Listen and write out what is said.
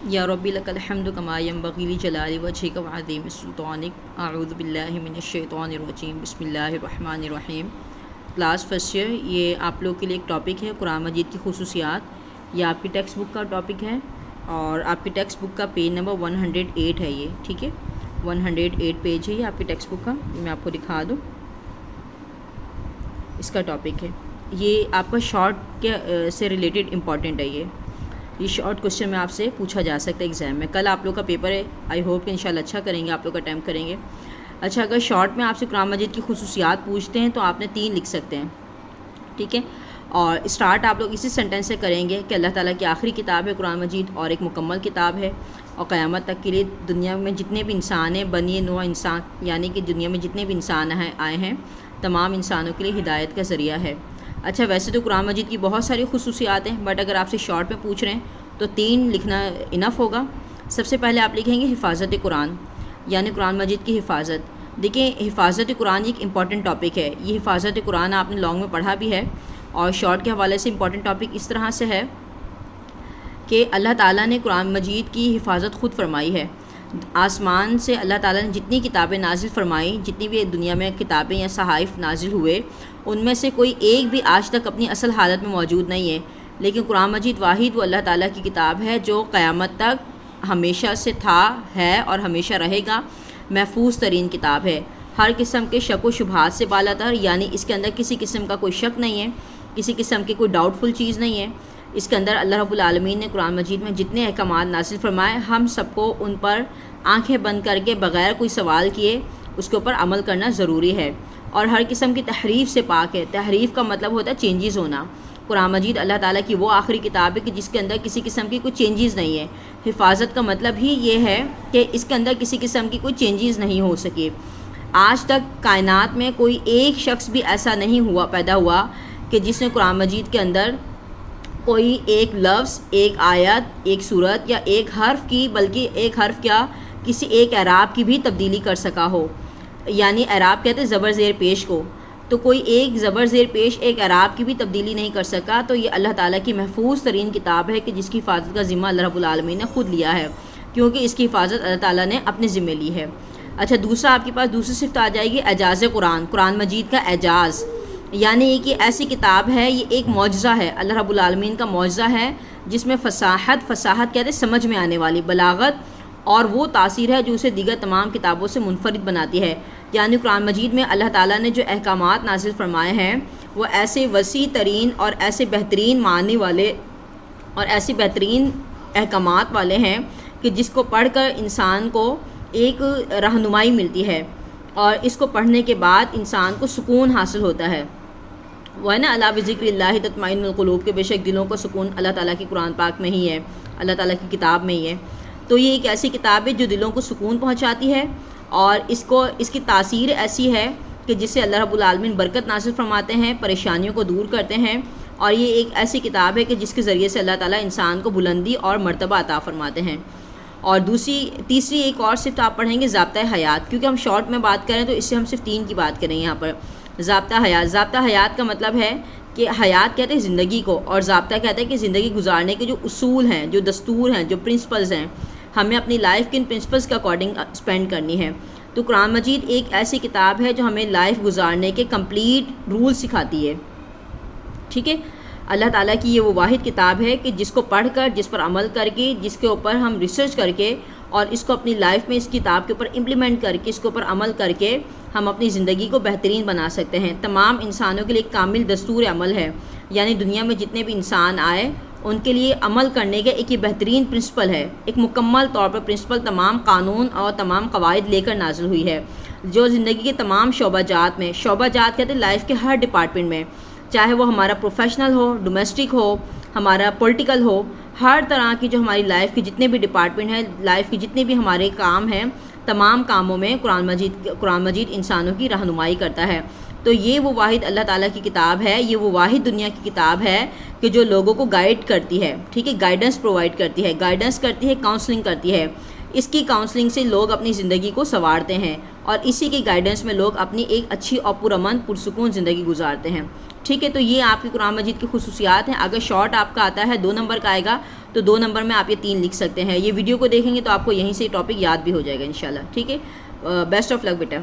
یا ربی لک الحمد کما ینبغی لجلال وجہک وعظیم سلطانک اعوذ باللہ من الشیطان الرجیم بسم اللہ الرحمن الرحیم۔ کلاس فرسٹ ایئر، یہ آپ لوگ کے لیے ایک ٹاپک ہے قرآن مجید کی خصوصیات۔ یہ آپ کی ٹیکسٹ بک کا ٹاپک ہے اور آپ کی ٹیکسٹ بک کا پیج نمبر 108 ہے یہ، ٹھیک ہے، 108 پیج ہے یہ آپ کی ٹیکسٹ بک کا۔ یہ میں آپ کو دکھا دوں، اس کا ٹاپک ہے یہ آپ کا شارٹ کے سے ریلیٹڈ امپورٹنٹ ہے۔ یہ شارٹ کوشچن میں آپ سے پوچھا جا سکتا ہے ایگزام میں۔ کل آپ لوگ کا پیپر ہے، آئی ہوپ کہ انشاءاللہ اچھا کریں گے، آپ لوگ اٹیمپٹ کریں گے۔ اچھا، اگر شارٹ میں آپ سے قرآن مجید کی خصوصیات پوچھتے ہیں تو آپ نے 3 لکھ سکتے ہیں، ٹھیک ہے۔ اور اسٹارٹ آپ لوگ اسی سینٹینس سے کریں گے کہ اللہ تعالیٰ کی آخری کتاب ہے قرآن مجید اور ایک مکمل کتاب ہے، اور قیامت تک کے لیے دنیا میں جتنے بھی انسان ہیں، بنی نوع انسان، یعنی کہ دنیا میں جتنے بھی انسان آئے ہیں، تمام انسانوں کے لیے ہدایت کا ذریعہ ہے۔ اچھا، ویسے تو قرآن مجید کی بہت ساری خصوصیات ہیں، بٹ اگر آپ سے شارٹ میں پوچھ رہے ہیں تو 3 لکھنا انف ہوگا۔ سب سے پہلے آپ لکھیں گے حفاظت قرآن، یعنی قرآن مجید کی حفاظت۔ دیکھیں، حفاظت قرآن ایک امپورٹنٹ ٹاپک ہے۔ یہ حفاظت قرآن آپ نے لانگ میں پڑھا بھی ہے، اور شارٹ کے حوالے سے امپورٹنٹ ٹاپک اس طرح سے ہے کہ اللہ تعالیٰ نے قرآن مجید کی حفاظت خود فرمائی ہے۔ آسمان سے اللہ تعالیٰ نے جتنی کتابیں نازل فرمائیں، جتنی بھی دنیا میں کتابیں یا صحائف نازل ہوئے، ان میں سے کوئی ایک بھی آج تک اپنی اصل حالت میں موجود نہیں ہے، لیکن قرآن مجید واحد وہ اللہ تعالیٰ کی کتاب ہے جو قیامت تک ہمیشہ سے تھا، ہے اور ہمیشہ رہے گا۔ محفوظ ترین کتاب ہے، ہر قسم کے شک و شبہات سے بالا تر، یعنی اس کے اندر کسی قسم کا کوئی شک نہیں ہے، کسی قسم کی کوئی ڈاؤٹ فل چیز نہیں ہے۔ اس کے اندر اللہ رب العالمین نے قرآن مجید میں جتنے احکامات نازل فرمائے، ہم سب کو ان پر آنکھیں بند کر کے بغیر کوئی سوال کیے اس کے اوپر عمل کرنا ضروری ہے، اور ہر قسم کی تحریف سے پاک ہے۔ تحریف کا مطلب ہوتا ہے چینجز ہونا۔ قرآن مجید اللہ تعالیٰ کی وہ آخری کتاب ہے کہ جس کے اندر کسی قسم کی کوئی چینجز نہیں ہے۔ حفاظت کا مطلب ہی یہ ہے کہ اس کے اندر کسی قسم کی کوئی چینجز نہیں ہو سکی۔ آج تک کائنات میں کوئی ایک شخص بھی ایسا نہیں پیدا ہوا کہ جس نے قرآن مجید کے اندر کوئی ایک لفظ، ایک آیت، ایک سورت یا ایک حرف کی، بلکہ ایک حرف کیا، کسی ایک اعراب کی بھی تبدیلی کر سکا ہو۔ یعنی اعراب کہتے ہیں زبر زیر پیش کو، تو کوئی ایک زبر زیر پیش ایک اعراب کی بھی تبدیلی نہیں کر سکا۔ تو یہ اللہ تعالیٰ کی محفوظ ترین کتاب ہے کہ جس کی حفاظت کا ذمہ اللہ رب العالمین نے خود لیا ہے، کیونکہ اس کی حفاظت اللہ تعالیٰ نے اپنے ذمہ لی ہے۔ اچھا، دوسرا آپ کے پاس دوسری صفت آ جائے گی اعجاز قرآن، قرآن مجید کا اعجاز، یعنی کہ ایسی کتاب ہے، یہ ایک معجزہ ہے، اللہ رب العالمین کا معجزہ ہے، جس میں فصاحت کہتے ہیں سمجھ میں آنے والی بلاغت، اور وہ تاثیر ہے جو اسے دیگر تمام کتابوں سے منفرد بناتی ہے۔ یعنی قرآن مجید میں اللہ تعالیٰ نے جو احکامات نازل فرمائے ہیں وہ ایسے وسیع ترین اور ایسے بہترین معنی والے اور ایسی بہترین احکامات والے ہیں کہ جس کو پڑھ کر انسان کو ایک رہنمائی ملتی ہے، اور اس کو پڑھنے کے بعد انسان کو سکون حاصل ہوتا ہے۔ وہ ہے نا، الا بذکر اللہ تطمئن القلوب، کے بے شک دلوں کو سکون اللہ تعالیٰ کی قرآن پاک میں ہی ہے، اللہ تعالیٰ کی کتاب میں ہی ہے۔ تو یہ ایک ایسی کتاب ہے جو دلوں کو سکون پہنچاتی ہے، اور اس کی تاثیر ایسی ہے کہ جس سے اللہ رب العالمین برکت نازل فرماتے ہیں، پریشانیوں کو دور کرتے ہیں، اور یہ ایک ایسی کتاب ہے کہ جس کے ذریعے سے اللہ تعالیٰ انسان کو بلندی اور مرتبہ عطا فرماتے ہیں۔ اور تیسری ایک اور صفت آپ پڑھیں گے ضابطۂ حیات، کیونکہ ہم شارٹ میں بات کریں تو اس سے ہم صرف 3 کی بات کریں یہاں پر۔ ضابطۂ حیات کا مطلب ہے کہ حیات کہتے ہیں زندگی کو، اور ضابطہ کہتے ہیں کہ زندگی گزارنے کے جو اصول ہیں، جو دستور ہیں، جو پرنسپلز ہیں، ہمیں اپنی لائف کے ان پرنسپلز کے اکارڈنگ اسپینڈ کرنی ہے۔ تو قرآن مجید ایک ایسی کتاب ہے جو ہمیں لائف گزارنے کے کمپلیٹ رول سکھاتی ہے، ٹھیک ہے۔ اللہ تعالیٰ کی یہ وہ واحد کتاب ہے کہ جس کو پڑھ کر، جس پر عمل کر کے، جس کے اوپر ہم ریسرچ کر کے، اور اس کو اپنی لائف میں اس کتاب کے اوپر امپلیمنٹ کر کے، اس کے اوپر عمل کر کے ہم اپنی زندگی کو بہترین بنا سکتے ہیں۔ تمام انسانوں کے لیے ایک کامل دستور عمل ہے، یعنی دنیا میں جتنے بھی انسان آئے ان کے لیے عمل کرنے کا ایک یہ بہترین پرنسپل ہے، ایک مکمل طور پر پرنسپل تمام قانون اور تمام قواعد لے کر نازل ہوئی ہے، جو زندگی کے تمام شعبہ جات میں، شعبہ جات کہتے ہیں لائف کے ہر ڈپارٹمنٹ میں، چاہے وہ ہمارا پروفیشنل ہو، ڈومیسٹک ہو، ہمارا پولیٹیکل ہو، ہر طرح کی جو ہماری لائف کے جتنے بھی ڈپارٹمنٹ ہیں، لائف کے جتنے بھی ہمارے کام ہیں، تمام کاموں میں قرآن مجید انسانوں کی رہنمائی کرتا ہے۔ تو یہ وہ واحد اللہ تعالیٰ کی کتاب ہے، یہ وہ واحد دنیا کی کتاب ہے کہ جو لوگوں کو گائیڈ کرتی ہے، ٹھیک ہے، گائیڈنس پرووائڈ کرتی ہے، کاؤنسلنگ کرتی ہے۔ اس کی کاؤنسلنگ سے لوگ اپنی زندگی کو سنوارتے ہیں، اور اسی کی گائیڈنس میں لوگ اپنی ایک اچھی اور پرامن پرسکون زندگی گزارتے ہیں، ٹھیک ہے۔ تو یہ آپ کی قرآن مجید کی خصوصیات ہیں۔ اگر شارٹ آپ کا آتا ہے 2 نمبر کا آئے گا تو تو 2 نمبر میں آپ یہ 3 لکھ سکتے ہیں. یہ ویڈیو کو دیکھیں گے تو آپ کو یہیں سے ٹاپک یاد بھی ہو جائے گا انشاءاللہ. ٹھیک ہے, بیسٹ آف لک بیٹا.